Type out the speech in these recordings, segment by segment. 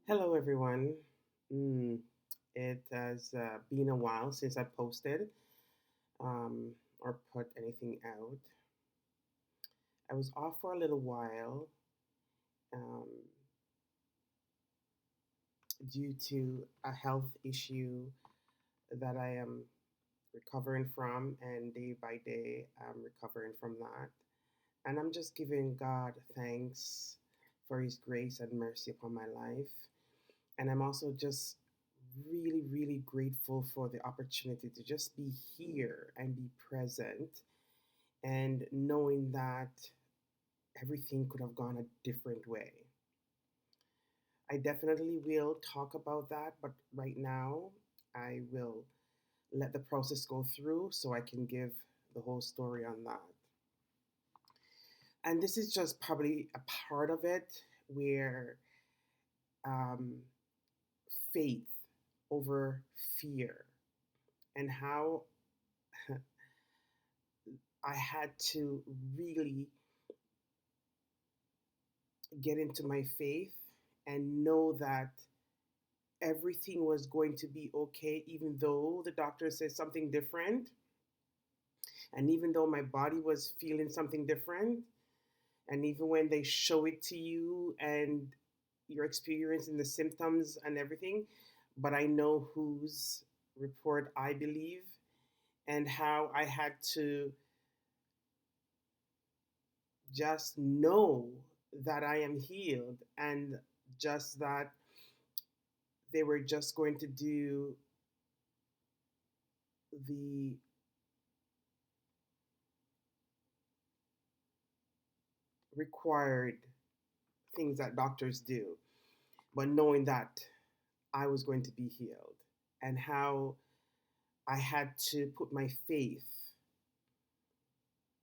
Hello, everyone. Mm, it has been a while since I posted or put anything out. I was off for a little while um, due to a health issue that I am recovering from, and day by day, I'm recovering from that. And I'm just giving God thanks for His grace and mercy upon my life. And I'm also just really, really grateful for the opportunity to just be here and be present and knowing that everything could have gone a different way. I definitely will talk about that, but right now I will let the process go through so I can give the whole story on that. And this is just probably a part of it where um, faith over fear and how I had to really get into my faith and know that everything was going to be okay, even though the doctor said something different, and even though my body was feeling something different, and even when they show it to you and you're experiencing the symptoms and everything. But I know whose report I believe, and how I had to just know that I am healed, and just that they were just going to do the required things that doctors do, but knowing that I was going to be healed, and how I had to put my faith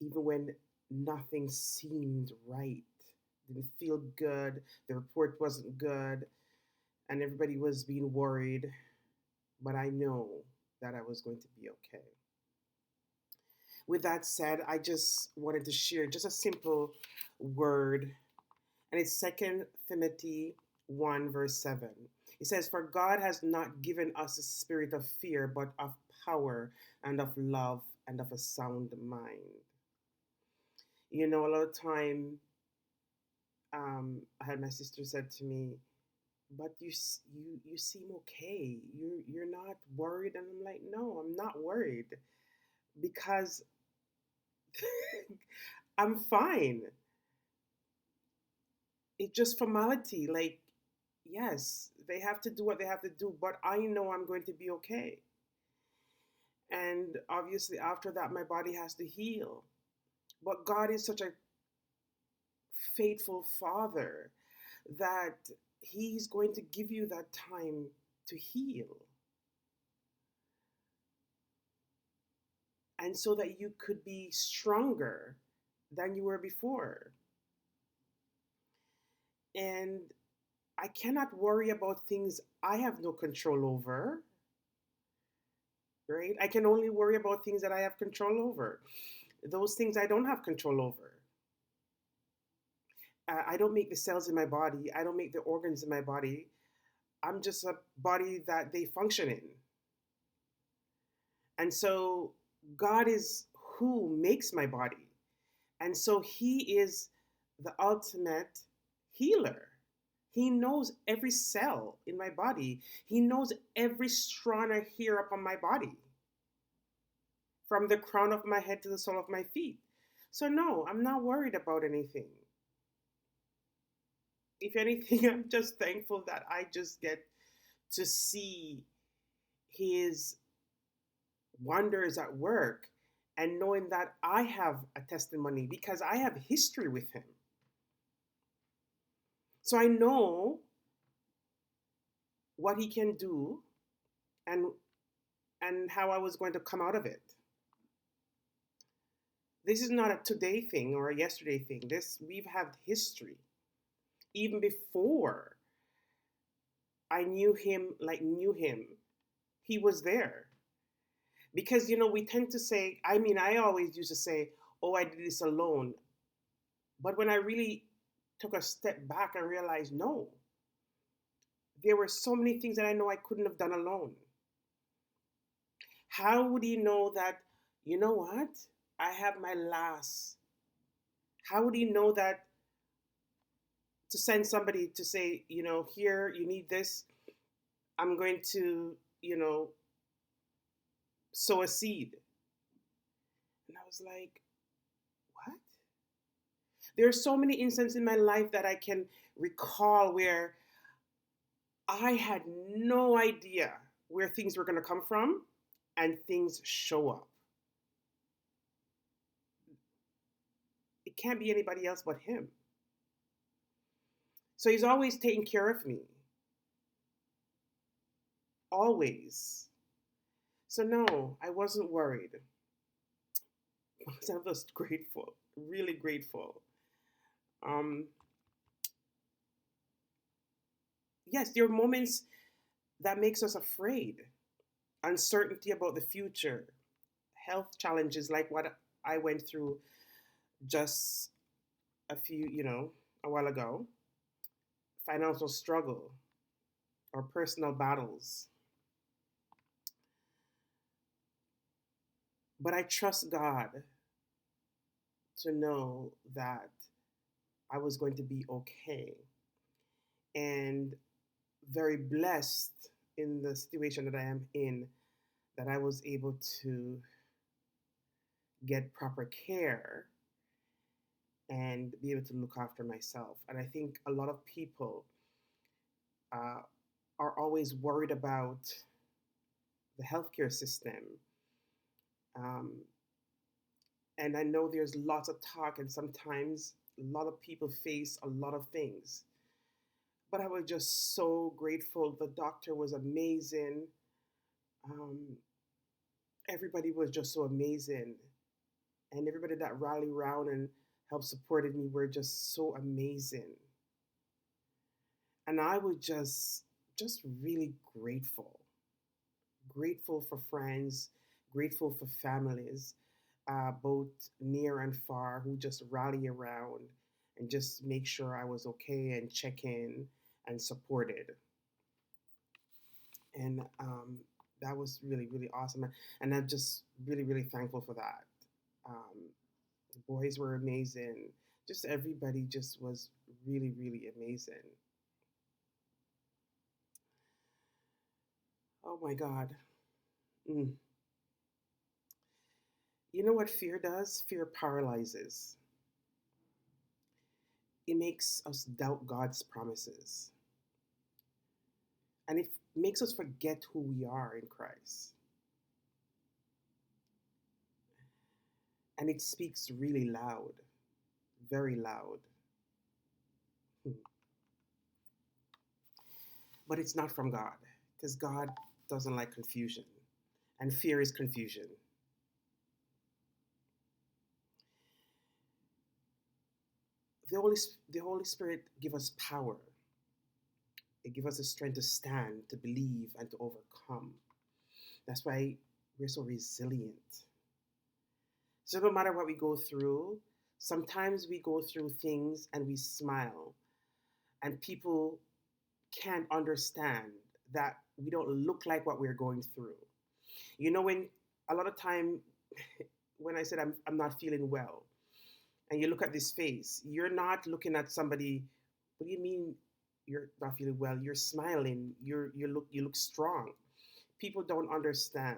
even when nothing seemed right, didn't feel good, the report wasn't good, and everybody was being worried, but I know that I was going to be okay. With that said, I just wanted to share just a simple word, and it's Second Timothy 1, verse 7. It says, "For God has not given us a spirit of fear, but of power and of love and of a sound mind." You know, a lot of time, I had my sister said to me, "But you seem okay. You're not worried," and I'm like, "No, I'm not worried because I'm fine. It's just formality. Like, yes, they have to do what they have to do, but I know I'm going to be okay." And obviously, after that, my body has to heal. But God is such a faithful Father that He's going to give you that time to heal. And so that you could be stronger than you were before. And I cannot worry about things I have no control over, right? I can only worry about things that I have control over. Those things I don't have control over. I don't make the cells in my body, I don't make the organs in my body. I'm just a body that they function in. And so God is who makes my body. And so He is the ultimate healer. He knows every cell in my body. He knows every strand of hair upon my body, from the crown of my head to the sole of my feet. So, no, I'm not worried about anything. If anything, I'm just thankful that I just get to see His wonders at work, and knowing that I have a testimony because I have history with Him. So I know what He can do, and how I was going to come out of it. This is not a today thing or a yesterday thing. This we've had history. Even before I knew him, he was there. Because we tend to say, I mean, I always used to say, "Oh, I did this alone." But when I really took a step back and realized, no, There were so many things that I know I couldn't have done alone. How would he know that, you know what? I have my last. How would he know that to send somebody to say, here, you need this? I'm going to, you know, sow a seed. And I was like, what? There are so many instances in my life that I can recall where I had no idea where things were going to come from and things show up. It can't be anybody else but him. So he's always taking care of me. Always. So no, I wasn't worried. I was grateful, really grateful. Um, yes, there are moments that makes us afraid, uncertainty about the future, health challenges like what I went through just a while ago, financial struggle or personal battles. But I trust God to know that I was going to be okay and very blessed in the situation that I am in, that I was able to get proper care and be able to look after myself. And I think a lot of people uh, are always worried about the healthcare system. Um, and I know there's lots of talk, and sometimes a lot of people face a lot of things. But I was just so grateful. The doctor was amazing. Um, Everybody was just so amazing. And everybody that rallied around and helped supported me were just so amazing. And I was just really grateful. Grateful for friends, grateful for families, both near and far, who just rally around and just make sure I was okay and check in and supported. And that was really, really awesome. And I'm just really, really thankful for that. Um, the boys were amazing. Just everybody just was really, really amazing. Oh my God. Mm. You know what fear does? Fear paralyzes. It makes us doubt God's promises. And it makes us forget who we are in Christ. And it speaks really loud, very loud. Hmm. But it's not from God, because God doesn't like confusion. And fear is confusion. The Holy Spirit give us power. It gives us the strength to stand, to believe, and to overcome. That's why we're so resilient. So no matter what we go through, sometimes we go through things and we smile, and people can't understand that we don't look like what we're going through. When a lot of time when I said I'm not feeling well, and you look at this face, you're not looking at somebody. What do you mean you're not feeling well? You're smiling. You look strong. People don't understand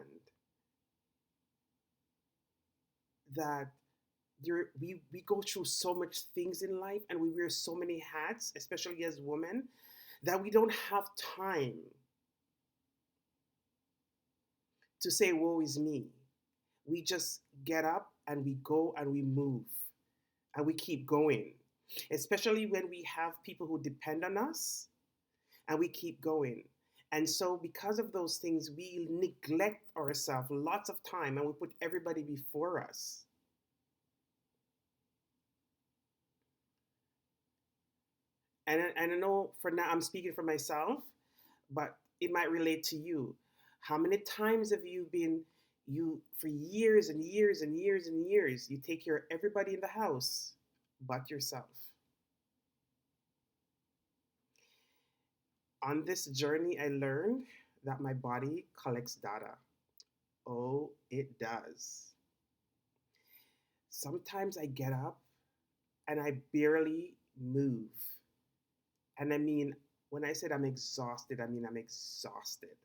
that we go through so much things in life, and we wear so many hats, especially as women, that we don't have time to say woe is me. We just get up and we go and we move and we keep going, especially when we have people who depend on us, and we keep going. And so, because of those things, we neglect ourselves lots of time, and we put everybody before us. And I know for now I'm speaking for myself, but it might relate to you. How many times have you been, you for years and years and years and years, you take care of everybody in the house but yourself? On this journey, I learned that my body collects data. Oh, it does. Sometimes I get up and I barely move. And I mean, when I said I'm exhausted, I mean I'm exhausted.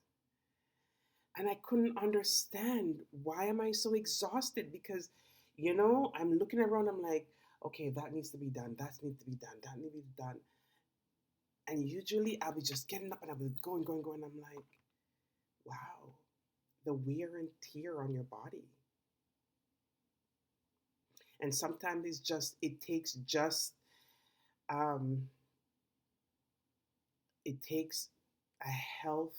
And I couldn't understand why am I so exhausted because I'm looking around, I'm like, okay, that needs to be done, that needs to be done, that needs to be done. And usually I was just getting up and I was going, going, going. I'm like, wow, the wear and tear on your body. And sometimes it takes just um it takes a health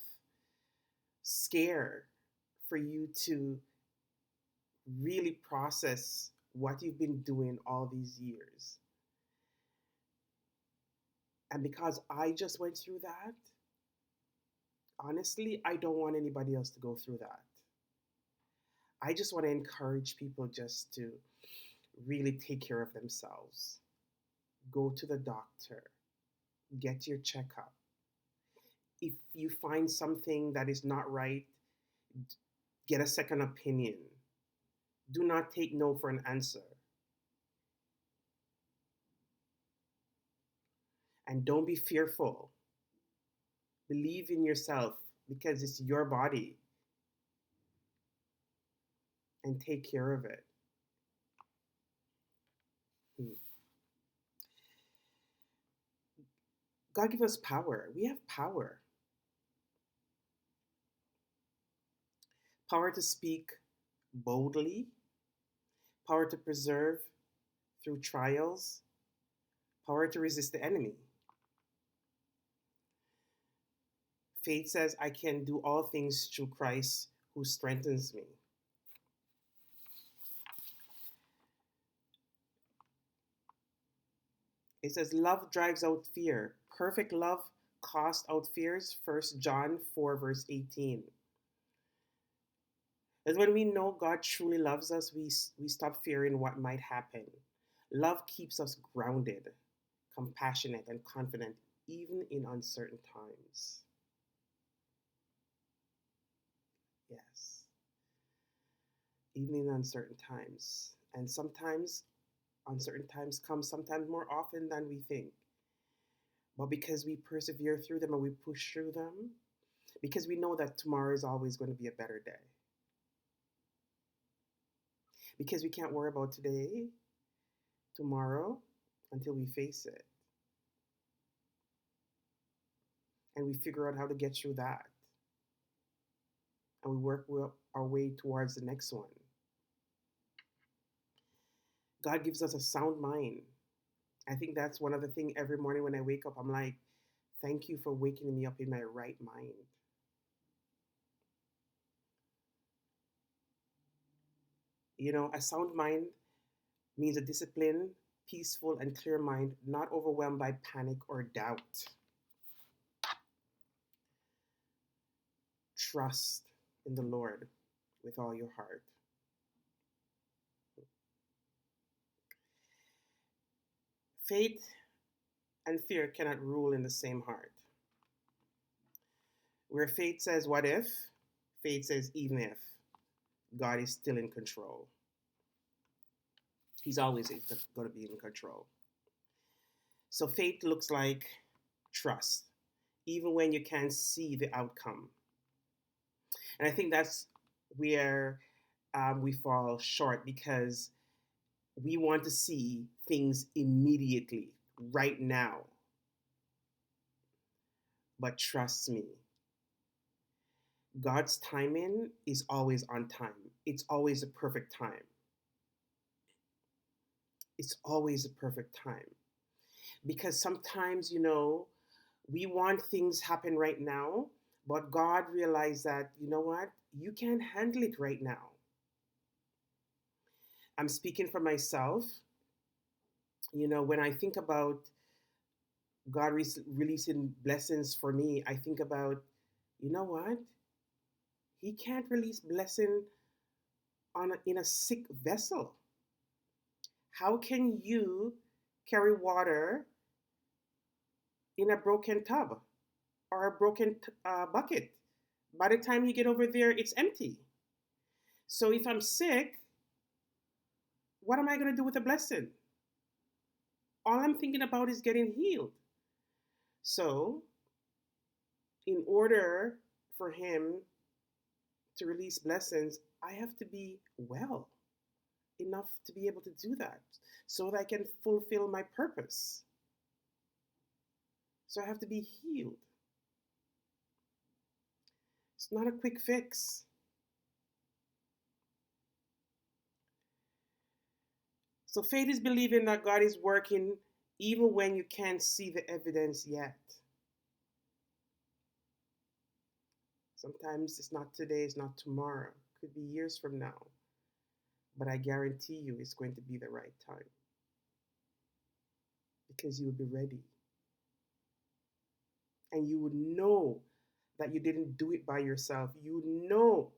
scare for you to really process what you've been doing all these years. And because I just went through that, honestly, I don't want anybody else to go through that. I just want to encourage people just to really take care of themselves. Go to the doctor, get your checkup. If you find something that is not right, get a second opinion. Do not take no for an answer. And don't be fearful. Believe in yourself because it's your body and take care of it. Hmm. God give us power. We have power. Power to speak boldly, power to preserve through trials, power to resist the enemy. Faith says, I can do all things through Christ who strengthens me. It says, love drives out fear. Perfect love casts out fears. 1 John 4, verse 18. As when we know God truly loves us, we stop fearing what might happen. Love keeps us grounded, compassionate, and confident, even in uncertain times. Yes, even in uncertain times. And sometimes uncertain times come sometimes more often than we think. But because we persevere through them and we push through them, because we know that tomorrow is always going to be a better day. Because we can't worry about today, tomorrow, until we face it. And we figure out how to get through that. And we work our way towards the next one. God gives us a sound mind. I think that's one of the things every morning when I wake up, I'm like, thank you for waking me up in my right mind. A sound mind means a disciplined, peaceful, and clear mind, not overwhelmed by panic or doubt. Trust in the Lord with all your heart. Faith and fear cannot rule in the same heart. Where faith says, what if? Faith says, even if. God is still in control. He's always going to be in control. So faith looks like trust, even when you can't see the outcome. And I think that's where we fall short because we want to see things immediately, right now. But trust me, God's timing is always on time. It's always a perfect time. It's always a perfect time. Because sometimes, we want things happen right now, but God realized that, you know what? You can't handle it right now. I'm speaking for myself. When I think about God releasing blessings for me, I think about, you know what? He can't release blessing in a sick vessel. How can you carry water in a broken tub? or a broken bucket. By the time you get over there, it's empty. So if I'm sick, what am I going to do with a blessing? All I'm thinking about is getting healed. So, in order for him to release blessings, I have to be well enough to be able to do that so that I can fulfill my purpose. So I have to be healed. It's not a quick fix. So faith is believing that God is working even when you can't see the evidence yet. Sometimes it's not today, it's not tomorrow. It could be years from now. But I guarantee you it's going to be the right time because you will be ready. And you would know that you didn't do it by yourself. You know.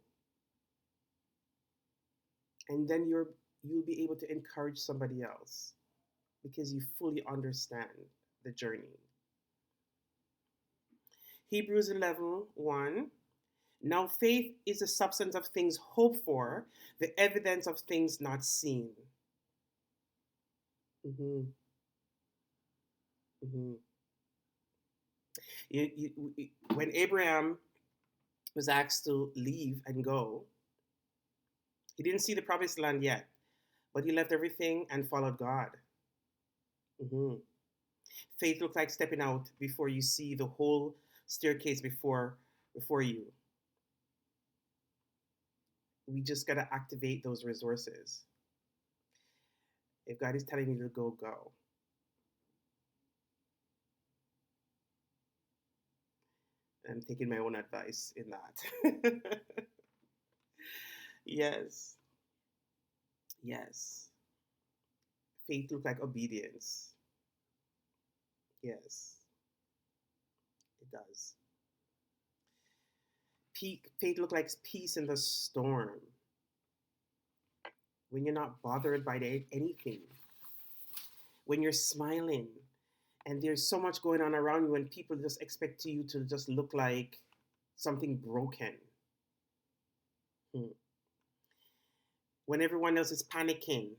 And then you'll be able to encourage somebody else because you fully understand the journey. Hebrews 11:1. Now faith is the substance of things hoped for, the evidence of things not seen. Mhm, mhm. When Abraham was asked to leave and go, he didn't see the promised land yet, but he left everything and followed God. Mhm. Faith looks like stepping out before you see the whole staircase before you. We just gotta activate those resources. If God is telling you to go, go. I'm taking my own advice in that. Yes, yes. Faith looks like obedience. Yes, it does. Faith looks like peace in the storm when you're not bothered by anything, when you're smiling and there's so much going on around you and people just expect you to just look like something broken. Hmm. When everyone else is panicking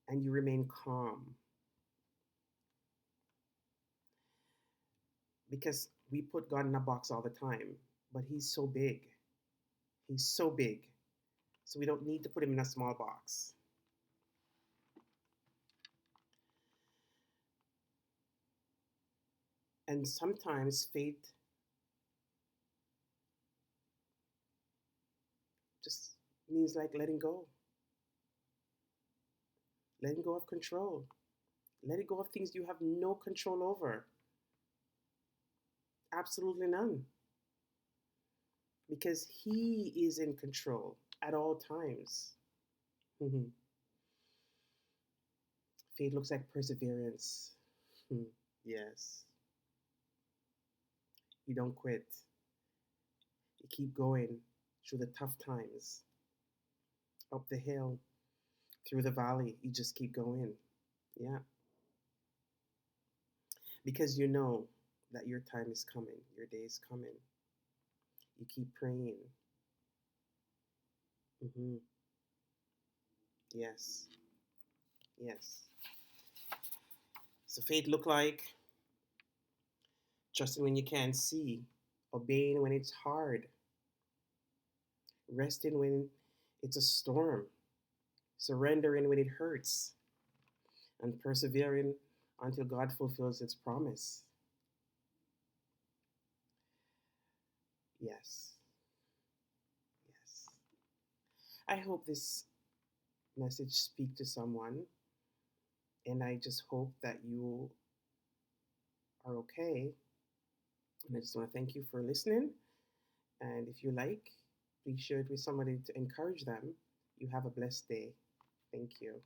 and you remain calm because we put God in a box all the time, but he's so big. He's so big. So we don't need to put him in a small box. And sometimes faith just means like letting go of control, letting go of things you have no control over. Absolutely none. Because he is in control at all times. Mhm. Faith looks like perseverance. Hmm. Yes. You don't quit. You keep going through the tough times, up the hill, through the valley. You just keep going. Yeah. Because you know that your time is coming, your day is coming. You keep praying. Hmm. Yes. Yes. So faith look like trusting when you can't see, obeying when it's hard, resting when it's a storm, surrendering when it hurts, and persevering until God fulfills its promise. Yes. Yes. I hope this message speak to someone, and I just hope that you are okay. And I just want to thank you for listening. And if you like, please share it with somebody to encourage them. You have a blessed day. Thank you.